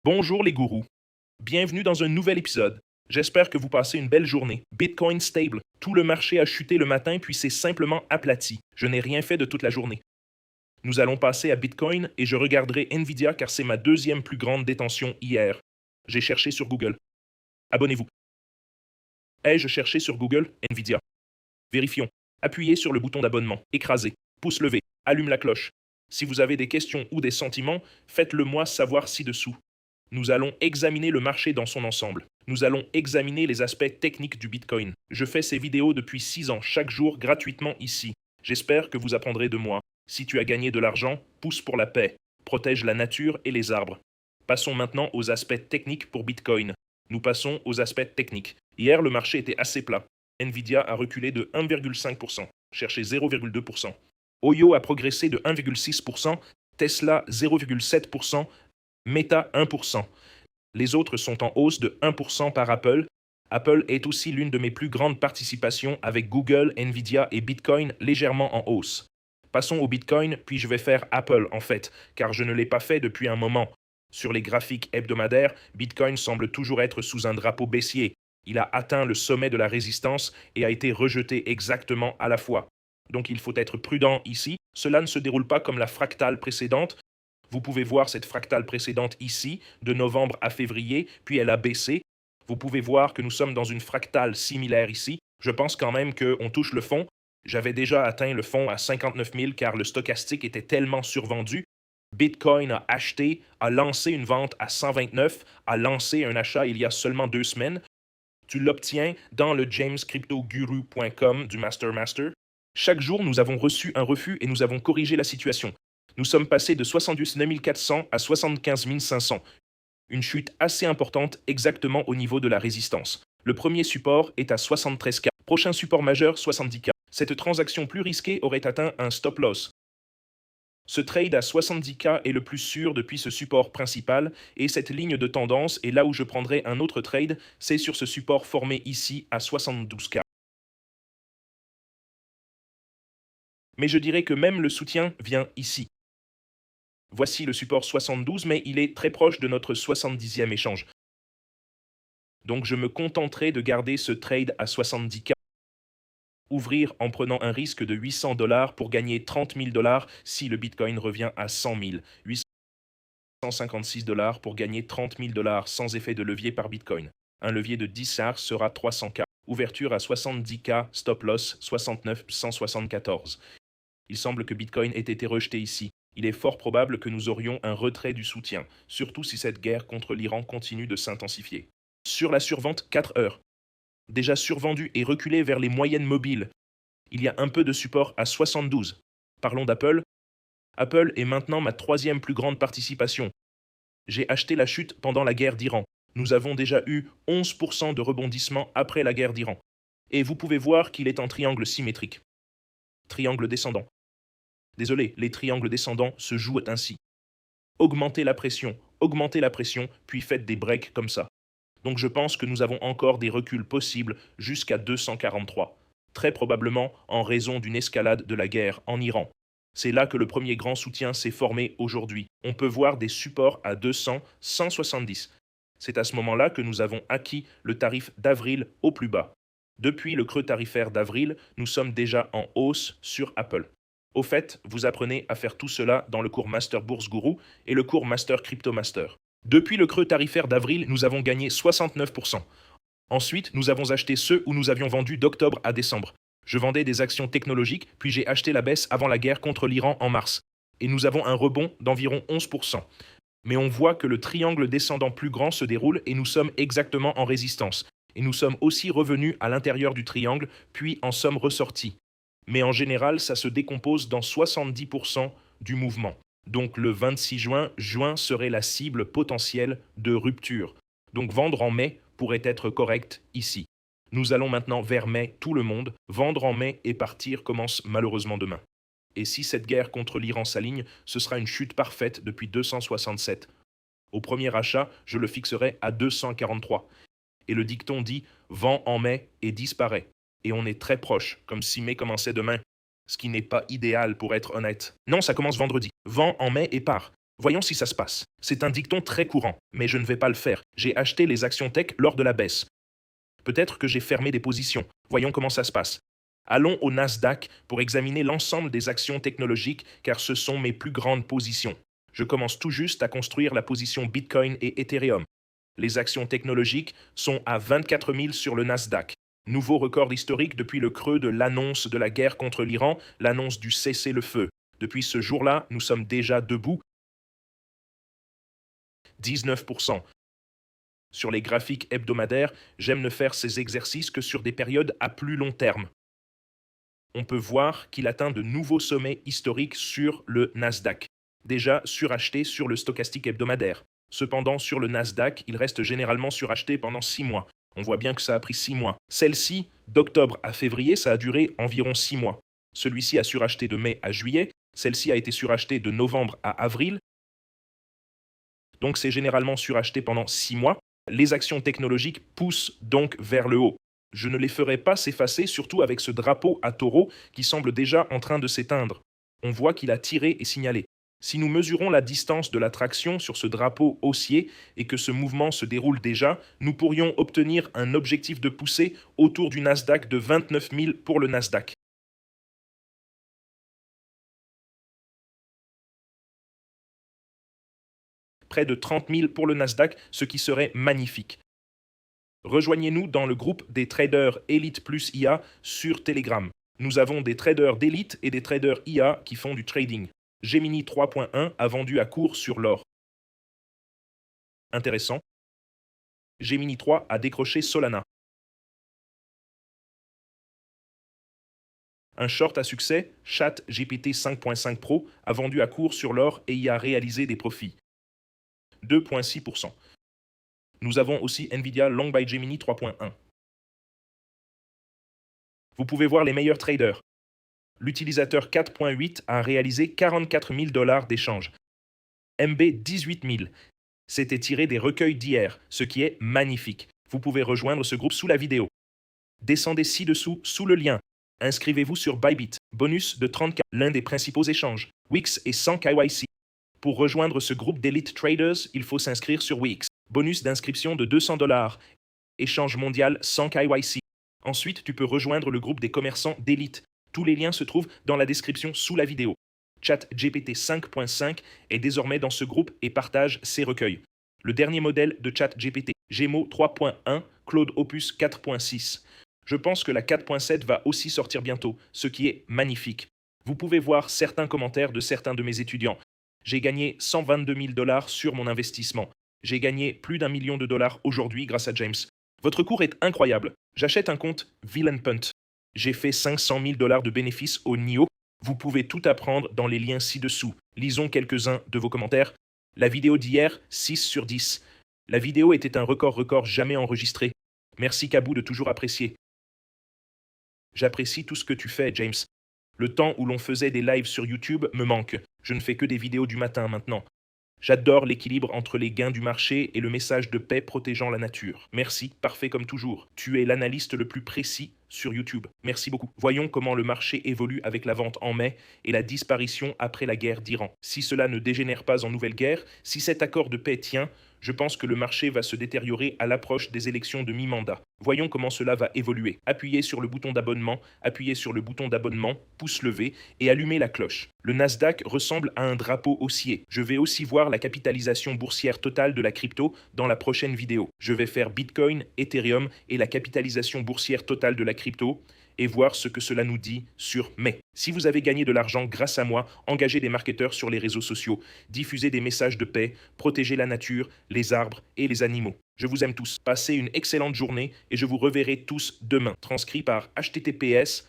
Bonjour les gourous. Bienvenue dans un nouvel épisode. J'espère que vous passez une belle journée. Bitcoin stable. Tout le marché a chuté le matin puis s'est simplement aplati. Je n'ai rien fait de toute la journée. Nous allons passer à Bitcoin et je regarderai Nvidia car c'est ma deuxième plus grande détention hier. J'ai cherché sur Google. Abonnez-vous. Ai-je cherché sur Google Nvidia? Vérifions. Appuyez sur le bouton d'abonnement. Écrasez. Pouce levé. Allume la cloche. Si vous avez des questions ou des sentiments, faites-le moi savoir ci-dessous. Nous allons examiner le marché dans son ensemble. Nous allons examiner les aspects techniques du Bitcoin. Je fais ces vidéos depuis 6 ans, chaque jour gratuitement ici. J'espère que vous apprendrez de moi. Si tu as gagné de l'argent, pousse pour la paix. Protège la nature et les arbres. Passons maintenant aux aspects techniques pour Bitcoin. Nous passons aux aspects techniques. Hier, le marché était assez plat. Nvidia a reculé de 1,5%, cherchez 0,2%. Oyo a progressé de 1,6%, Tesla 0,7%, Meta 1%. Les autres sont en hausse de 1% par Apple. Apple est aussi l'une de mes plus grandes participations avec Google, Nvidia et Bitcoin légèrement en hausse. Passons au Bitcoin, puis je vais faire Apple en fait, car je ne l'ai pas fait depuis un moment. Sur les graphiques hebdomadaires, Bitcoin semble toujours être sous un drapeau baissier. Il a atteint le sommet de la résistance et a été rejeté exactement à la fois. Donc il faut être prudent ici. Cela ne se déroule pas comme la fractale précédente. Vous pouvez voir cette fractale précédente ici, de novembre à février, puis elle a baissé. Vous pouvez voir que nous sommes dans une fractale similaire ici. Je pense quand même qu'on touche le fond. J'avais déjà atteint le fond à 59 000 car le stochastique était tellement survendu. Bitcoin a acheté, a lancé une vente à 129, a lancé un achat il y a seulement 2 semaines. Tu l'obtiens dans le jamescryptoguru.com du Master. Chaque jour, nous avons reçu un refus et nous avons corrigé la situation. Nous sommes passés de 79 400 à 75 500. Une chute assez importante exactement au niveau de la résistance. Le premier support est à 73K. Prochain support majeur, 70K. Cette transaction plus risquée aurait atteint un stop loss. Ce trade à 70K est le plus sûr depuis ce support principal et cette ligne de tendance est là où je prendrai un autre trade, c'est sur ce support formé ici à 72K. Mais je dirais que même le soutien vient ici. Voici le support 72, mais il est très proche de notre 70e échange. Donc je me contenterai de garder ce trade à 70K. Ouvrir en prenant un risque de 800 dollars pour gagner 30 000 dollars si le Bitcoin revient à 100 000. 856 dollars pour gagner 30 000 dollars sans effet de levier par Bitcoin. Un levier de 10 SAR sera 300K. Ouverture à 70K, stop loss 69 174. Il semble que Bitcoin ait été rejeté ici. Il est fort probable que nous aurions un retrait du soutien, surtout si cette guerre contre l'Iran continue de s'intensifier. Sur la survente 4 heures, déjà survendu et reculé vers les moyennes mobiles, il y a un peu de support à 72. Parlons d'Apple. Apple est maintenant ma troisième plus grande participation. J'ai acheté la chute pendant la guerre d'Iran. Nous avons déjà eu 11% de rebondissement après la guerre d'Iran. Et vous pouvez voir qu'il est en triangle symétrique. Triangle descendant. Désolé, les triangles descendants se jouent ainsi. Augmentez la pression, puis faites des breaks comme ça. Donc je pense que nous avons encore des reculs possibles jusqu'à 243, très probablement en raison d'une escalade de la guerre en Iran. C'est là que le premier grand soutien s'est formé aujourd'hui. On peut voir des supports à 200, 170. C'est à ce moment-là que nous avons acquis le tarif d'avril au plus bas. Depuis le creux tarifaire d'avril, nous sommes déjà en hausse sur Apple. Au fait, vous apprenez à faire tout cela dans le cours Master Bourse Guru et le cours Master Crypto Master. Depuis le creux tarifaire d'avril, nous avons gagné 69%. Ensuite, nous avons acheté ceux où nous avions vendu d'octobre à décembre. Je vendais des actions technologiques, puis j'ai acheté la baisse avant la guerre contre l'Iran en mars. Et nous avons un rebond d'environ 11%. Mais on voit que le triangle descendant plus grand se déroule et nous sommes exactement en résistance. Et nous sommes aussi revenus à l'intérieur du triangle, puis en sommes ressortis. Mais en général, ça se décompose dans 70% du mouvement. Donc le 26 juin, juin serait la cible potentielle de rupture. Donc vendre en mai pourrait être correct ici. Nous allons maintenant vers mai, tout le monde. Vendre en mai et partir commence malheureusement demain. Et si cette guerre contre l'Iran s'aligne, ce sera une chute parfaite depuis 267. Au premier achat, je le fixerai à 243. Et le dicton dit « vend en mai et disparaît ». Et on est très proche, comme si mai commençait demain. Ce qui n'est pas idéal pour être honnête. Non, ça commence vendredi. Vend en mai et part. Voyons si ça se passe. C'est un dicton très courant, mais je ne vais pas le faire. J'ai acheté les actions tech lors de la baisse. Peut-être que j'ai fermé des positions. Voyons comment ça se passe. Allons au Nasdaq pour examiner l'ensemble des actions technologiques car ce sont mes plus grandes positions. Je commence tout juste à construire la position Bitcoin et Ethereum. Les actions technologiques sont à 24 000 sur le Nasdaq. Nouveau record historique depuis le creux de l'annonce de la guerre contre l'Iran, l'annonce du cessez-le-feu. Depuis ce jour-là, nous sommes déjà debout. 19%. Sur les graphiques hebdomadaires, j'aime ne faire ces exercices que sur des périodes à plus long terme. On peut voir qu'il atteint de nouveaux sommets historiques sur le Nasdaq, déjà suracheté sur le stochastique hebdomadaire. Cependant, sur le Nasdaq, il reste généralement suracheté pendant 6 mois. On voit bien que ça a pris 6 mois. Celle-ci, d'octobre à février, ça a duré environ 6 mois. Celui-ci a suracheté de mai à juillet, celle-ci a été surachetée de novembre à avril. Donc c'est généralement suracheté pendant 6 mois. Les actions technologiques poussent donc vers le haut. Je ne les ferai pas s'effacer, surtout avec ce drapeau à taureau qui semble déjà en train de s'éteindre. On voit qu'il a tiré et signalé. Si nous mesurons la distance de la traction sur ce drapeau haussier et que ce mouvement se déroule déjà, nous pourrions obtenir un objectif de poussée autour du Nasdaq de 29 000 pour le Nasdaq. Près de 30 000 pour le Nasdaq, ce qui serait magnifique. Rejoignez-nous dans le groupe des traders Elite plus IA sur Telegram. Nous avons des traders d'élite et des traders IA qui font du trading. Gemini 3.1 a vendu à court sur l'or. Intéressant. Gemini 3 a décroché Solana. Un short à succès, ChatGPT 5.5 Pro, a vendu à court sur l'or et y a réalisé des profits. 2,6%. Nous avons aussi Nvidia Long by Gemini 3.1. Vous pouvez voir les meilleurs traders. L'utilisateur 4.8 a réalisé 44 000 $ d'échanges. MB 18 000. C'était tiré des recueils d'hier, ce qui est magnifique. Vous pouvez rejoindre ce groupe sous la vidéo. Descendez ci-dessous, sous le lien. Inscrivez-vous sur Bybit. Bonus de 30K, l'un des principaux échanges. Wix et 100 KYC. Pour rejoindre ce groupe d'élite traders, il faut s'inscrire sur Wix. Bonus d'inscription de 200 $. Échange mondial 100 KYC. Ensuite, tu peux rejoindre le groupe des commerçants d'élite. Tous les liens se trouvent dans la description sous la vidéo. ChatGPT 5.5 est désormais dans ce groupe et partage ses recueils. Le dernier modèle de ChatGPT, Gemo 3.1, Claude Opus 4.6. Je pense que la 4.7 va aussi sortir bientôt, ce qui est magnifique. Vous pouvez voir certains commentaires de certains de mes étudiants. J'ai gagné 122 000 $ sur mon investissement. J'ai gagné plus d'1 million de dollars aujourd'hui grâce à James. Votre cours est incroyable. J'achète un compte Villain Punt. J'ai fait 500 000 $ de bénéfices au NIO. Vous pouvez tout apprendre dans les liens ci-dessous. Lisons quelques-uns de vos commentaires. La vidéo d'hier, 6 sur 10. La vidéo était un record jamais enregistré. Merci Kabou de toujours apprécier. J'apprécie tout ce que tu fais, James. Le temps où l'on faisait des lives sur YouTube me manque. Je ne fais que des vidéos du matin maintenant. J'adore l'équilibre entre les gains du marché et le message de paix protégeant la nature. Merci, parfait comme toujours. Tu es l'analyste le plus précis sur YouTube. Merci beaucoup. Voyons comment le marché évolue avec la vente en mai et la disparition après la guerre d'Iran. Si cela ne dégénère pas en nouvelle guerre, si cet accord de paix tient, je pense que le marché va se détériorer à l'approche des élections de mi-mandat. Voyons comment cela va évoluer. Appuyez sur le bouton d'abonnement, pouce levé et allumez la cloche. Le Nasdaq ressemble à un drapeau haussier. Je vais aussi voir la capitalisation boursière totale de la crypto dans la prochaine vidéo. Je vais faire Bitcoin, Ethereum et la capitalisation boursière totale de la crypto et voir ce que cela nous dit sur mai. Si vous avez gagné de l'argent grâce à moi, engagez des marketeurs sur les réseaux sociaux, diffusez des messages de paix, protégez la nature, les arbres et les animaux. Je vous aime tous. Passez une excellente journée et je vous reverrai tous demain. Transcrit par https://apk